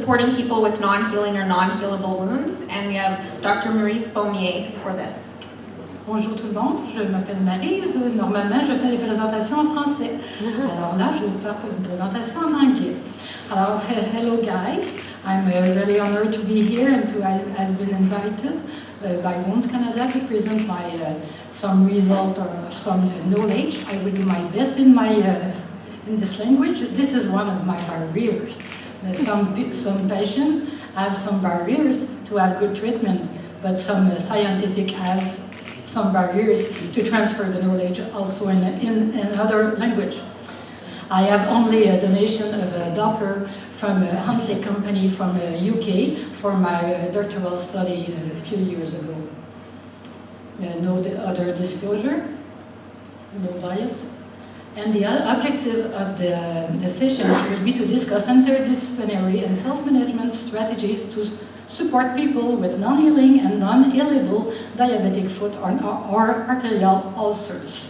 supporting people with non-healing or non-healable wounds, and we have Dr. Maryse Beaumier for this. Bonjour tout le monde, je m'appelle Maryse. Normalement, je fais des présentations en français. Alors là, je vais vous faire une présentation en anglais. Alors, hello guys. I'm really honored to be here and to have been invited by Wounds Canada to present my some result or some knowledge. I will do my best in this language. This is one of my barriers. Some patients have some barriers to have good treatment, but some scientific has some barriers to transfer the knowledge also in another language. I have only a donation of a Doppler from a Huntley company from UK for my doctoral study a few years ago. No other disclosure, no bias. And the objective of the sessions will be to discuss interdisciplinary and self-management strategies to support people with non-healing and non-healable diabetic foot or arterial ulcers.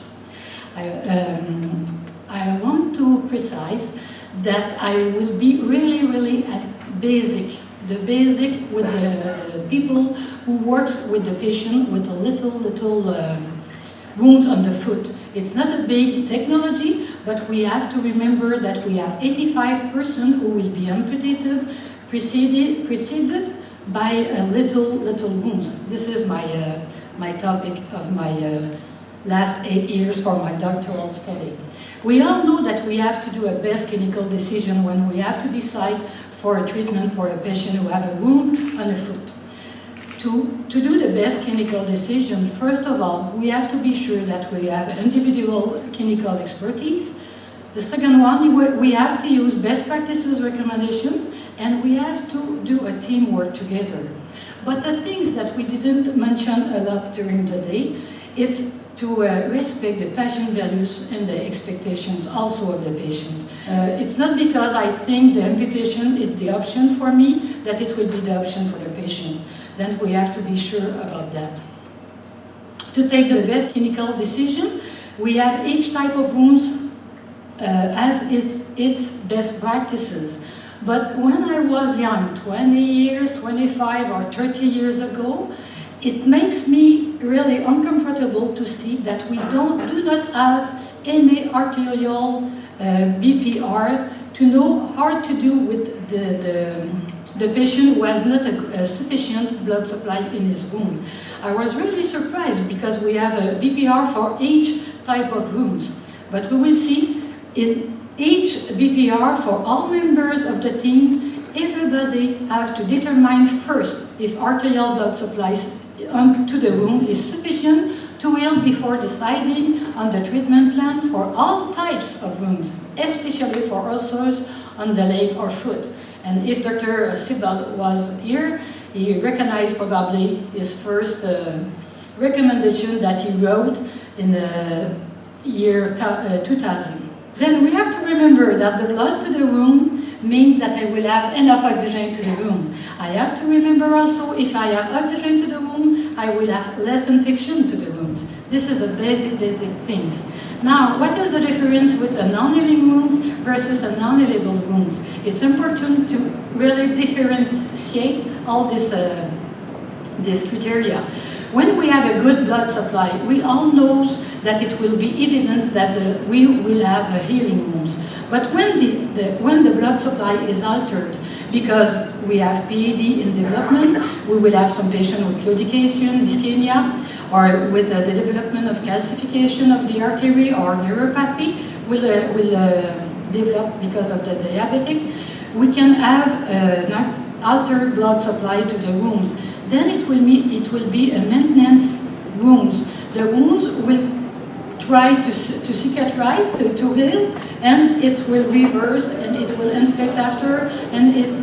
I want to precise that I will be really at the basic with the people who works with the patient with a little wounds on the foot. It's not a big technology, but we have to remember that we have 85% who will be amputated, preceded by a little wounds. This is my topic of my last 8 years for my doctoral study. We all know that we have to do a best clinical decision when we have to decide for a treatment for a patient who have a wound on a foot. To do the best clinical decision, first of all, we have to be sure that we have individual clinical expertise. The second one, we have to use best practices recommendation, and we have to do a teamwork together. But the things that we didn't mention a lot during the day, it's to respect the patient values and the expectations also of the patient. It's not because I think the amputation is the option for me that it will be the option for the patient. Then we have to be sure about that. To take the best clinical decision, we have each type of wounds as its best practices. But when I was young, 20 years, 25 or 30 years ago, it makes me really uncomfortable to see that we do not have any arterial BPR to know how to do with the patient who has not a sufficient blood supply in his wound. I was really surprised because we have a BPR for each type of wounds. But we will see in each BPR for all members of the team, everybody have to determine first if arterial blood supply to the wound is sufficient to heal before deciding on the treatment plan for all types of wounds, especially for ulcers on the leg or foot. And if Dr. Sibal was here, he recognized probably his first recommendation that he wrote in the year 2000. Then we have to remember that the blood to the wound means that I will have enough oxygen to the wound. I have to remember also if I have oxygen to the wound, I will have less infection to the wounds. This is the basic things. Now, what is the difference with a non-healing wounds versus a non-healable wounds? It's important to really differentiate all this criteria. When we have a good blood supply, we all know that it will be evidence that we will have a healing wounds. But when the blood supply is altered, because we have PAD in development, we will have some patient with claudication, ischemia, or with the development of calcification of the artery or neuropathy will develop because of the diabetic. We can have an altered blood supply to the wounds. Then it will be a maintenance wounds. The wounds will try to cicatrize, to heal, and it will reverse and it will infect after, and it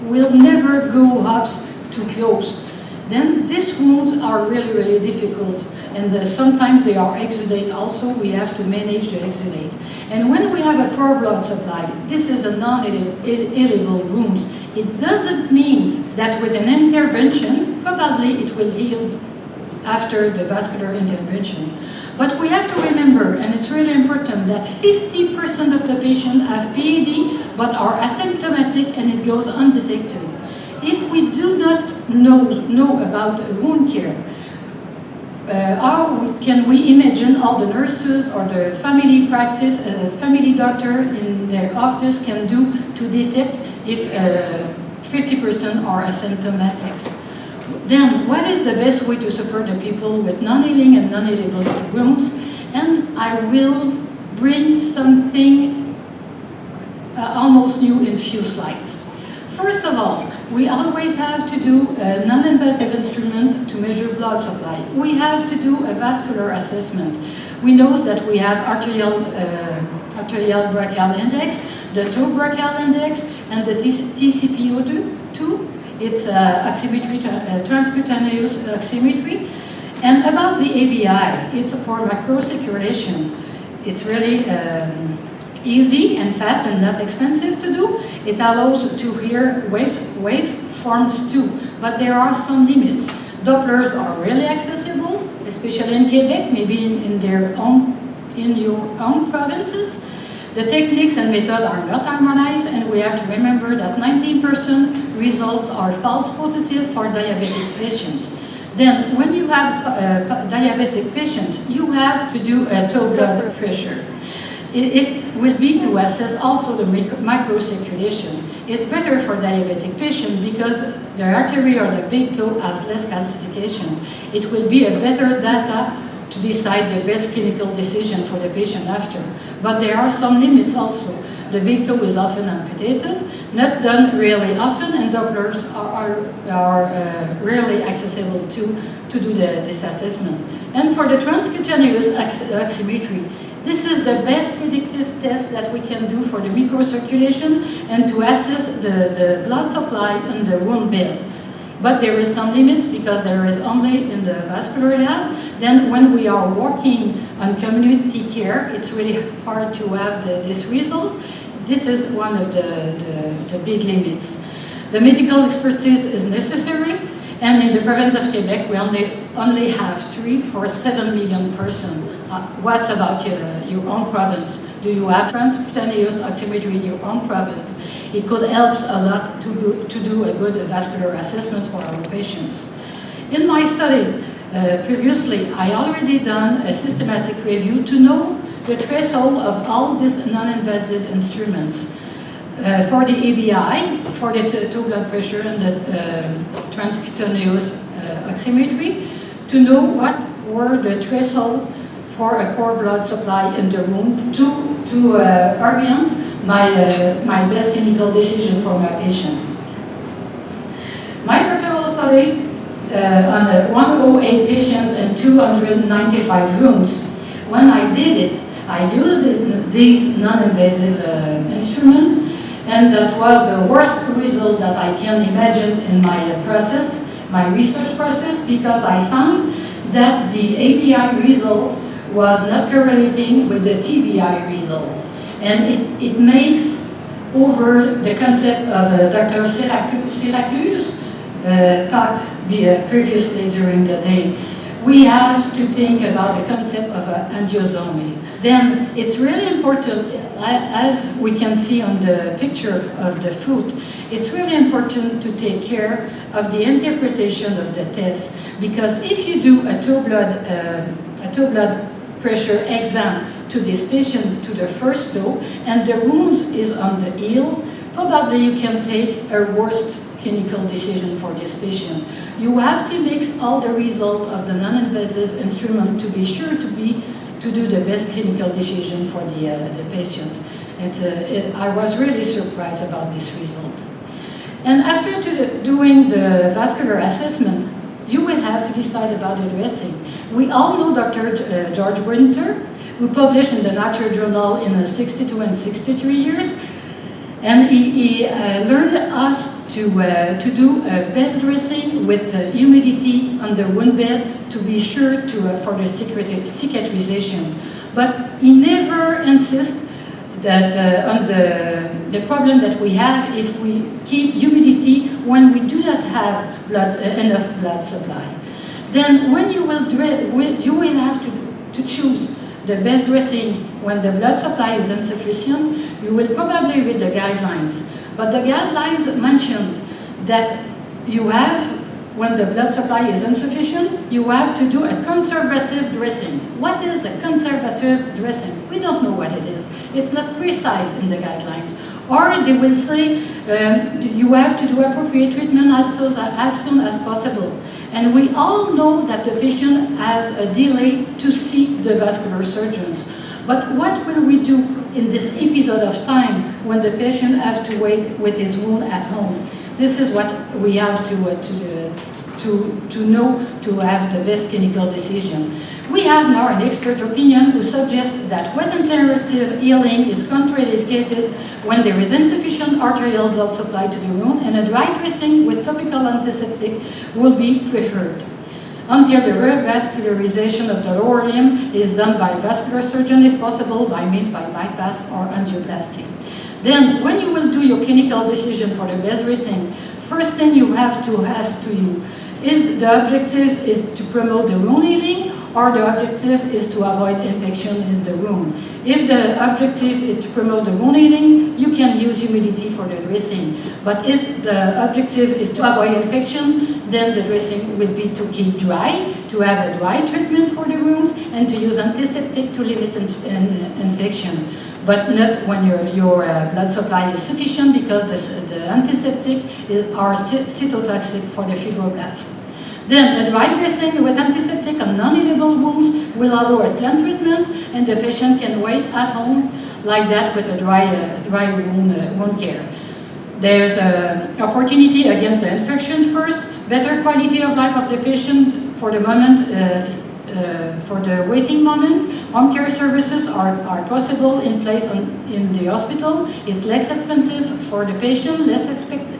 will never go up to close. Then these wounds are really difficult, and sometimes they are exudate also. We have to manage the exudate. And when we have a poor blood supply, this is a non-healable wounds. It doesn't mean that with an intervention, probably it will heal after the vascular intervention. But we have to remember, and it's really important, that 50% of the patients have PAD but are asymptomatic and it goes undetected. If we do not know about wound care, how can we imagine all the nurses or the family practice, family doctor in their office can do to detect if 50% are asymptomatic? Then, what is the best way to support the people with non-healing and non-healable wounds? And I will bring something almost new in few slides. First of all, we always have to do a non-invasive instrument to measure blood supply. We have to do a vascular assessment. We know that we have arterial brachial index, the toe brachial index, and the TCPO2. It's oximetry, transcutaneous oximetry. And about the ABI, it's for microcirculation. It's really easy and fast and not expensive to do. It allows to hear waveforms too, but there are some limits. Dopplers are really accessible, especially in Quebec, maybe in your own provinces. The techniques and methods are not harmonized, and we have to remember that 19% results are false positive for diabetic patients. Then, when you have diabetic patients, you have to do a toe blood pressure. It will be to assess also the microcirculation. It's better for diabetic patients because the artery or the big toe has less calcification. It will be a better data to decide the best clinical decision for the patient after. But there are some limits also. The big toe is often amputated, not done really often, and Dopplers are rarely accessible to do this assessment. And for the transcutaneous oximetry, this is the best predictive test that we can do for the microcirculation and to assess the blood supply in the wound bed. But there is some limits because there is only in the vascular lab. Then when we are working on community care, it's really hard to have this result. This is one of the big limits. The medical expertise is necessary, and in the province of Quebec, we only have 3 for 7 million persons. What about your own province? Do you have transcutaneous oximetry in your own province? It could help a lot to do a good vascular assessment for our patients. In my study, previously, I already done a systematic review to know the threshold of all these non-invasive instruments. For the ABI, for the toe blood pressure and the transcutaneous oximetry, to know what were the threshold for a core blood supply in the room to orient my best clinical decision for my patient. My doctoral study on the 108 patients and 295 rooms, when I did it, I used these non-invasive instruments, and that was the worst result that I can imagine in my process, my research process, because I found that the ABI result was not correlating with the TBI result. And it makes over the concept of Dr. Syracuse talked previously during the day. We have to think about the concept of angiosomy. Then it's really important, as we can see on the picture of the foot, it's really important to take care of the interpretation of the test, because if you do a toe blood pressure exam to this patient, to the first toe, and the wound is on the heel, probably you can take a worst clinical decision for this patient. You have to mix all the results of the non-invasive instrument to be sure to do the best clinical decision for the patient. And I was really surprised about this result. And after doing the vascular assessment, you will have to decide about the dressing. We all know Dr. George Winter, who published in the Nature Journal in the 62 and 63 years, and he learned us to do best dressing with humidity on the wound bed to be sure for the cicatrization. But he never insists that on the problem that we have if we keep humidity when we do not have enough blood supply. Then when you will have to to choose the best dressing when the blood supply is insufficient, you will probably read the guidelines. But the guidelines mentioned that you have, when the blood supply is insufficient, you have to do a conservative dressing. What is a conservative dressing? We don't know what it is. It's not precise in the guidelines. Or they will say you have to do appropriate treatment as soon as possible. And we all know that the patient has a delay to see the vascular surgeons. But what will we do in this episode of time when the patient has to wait with his wound at home? This is what we have to know to have the best clinical decision. We have now an expert opinion who suggests that wet alternative healing is contraindicated when there is insufficient arterial blood supply to the wound, and a dry dressing with topical antiseptic will be preferred until the revascularization of the lower limb is done by a vascular surgeon, if possible, by means by bypass or angioplasty. Then, when you will do your clinical decision for the best dressing, first thing you have to ask to you, is the objective is to promote the wound healing, or the objective is to avoid infection in the wound? If the objective is to promote the wound healing, you can use humidity for the dressing. But if the objective is to avoid infection, then the dressing will be to keep dry, to have a dry treatment for the wounds, and to use antiseptic to limit infection. But not when your blood supply is sufficient, because the antiseptic are cytotoxic for the fibroblast. Then a dry dressing with antiseptic on non-healable wounds will allow a planned treatment, and the patient can wait at home like that with a dry wound care. There's an opportunity against the infection first, better quality of life of the patient for the moment, for the waiting moment. Home care services are possible in place in the hospital. It's less expensive for the patient, less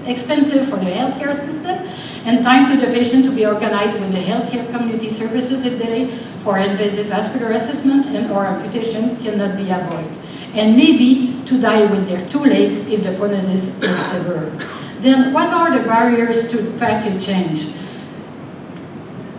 expensive for the healthcare system, and time to the patient to be organized with the healthcare community services if delay for invasive vascular assessment and or amputation cannot be avoided. And maybe to die with their two legs if the pronosis is severe. Then what are the barriers to practice change?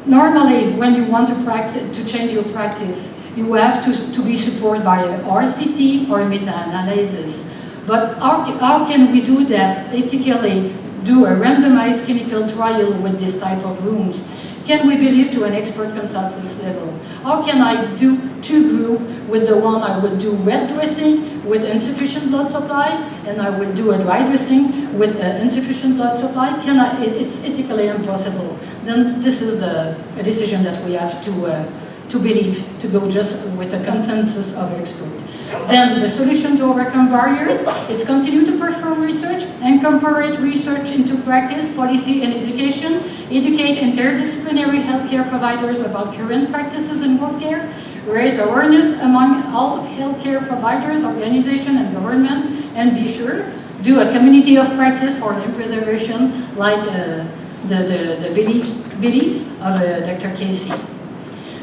Normally, when you want to change your practice, you have to be supported by a RCT or meta-analysis. But how can we do that ethically, do a randomized clinical trial with this type of wounds? Can we believe to an expert consensus level? How can I do two groups with the one I will do wet dressing with insufficient blood supply, and I will do a dry dressing with insufficient blood supply? It's ethically impossible. Then this is a decision that we have to believe, to go just with a consensus of experts. Then the solution to overcome barriers is continue to perform research, incorporate research into practice, policy, and education, educate interdisciplinary healthcare providers about current practices in wound care, raise awareness among all healthcare providers, organizations, and governments, and be sure, do a community of practice for limb preservation, like the beliefs of Dr. Casey.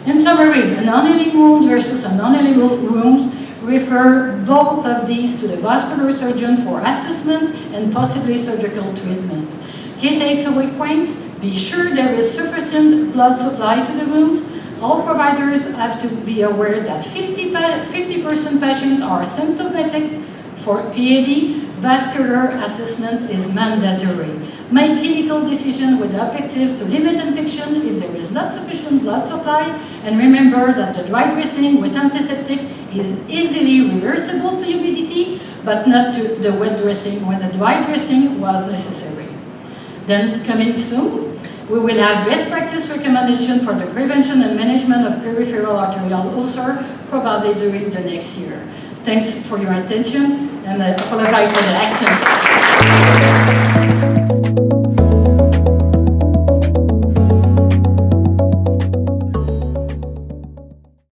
In summary, a non-healing wounds versus a non-healable wounds refer both of these to the vascular surgeon for assessment and possibly surgical treatment. Key takeaway points: be sure there is sufficient blood supply to the wounds. All providers have to be aware that 50% patients are asymptomatic. For PAD, vascular assessment is mandatory. Make clinical decision with the objective to limit infection if there is not sufficient blood supply, and remember that the dry dressing with antiseptic is easily reversible to humidity, but not to the wet dressing when the dry dressing was necessary. Then coming soon, we will have best practice recommendation for the prevention and management of peripheral arterial ulcer, probably during the next year. Thanks for your attention, and I apologize for the accent.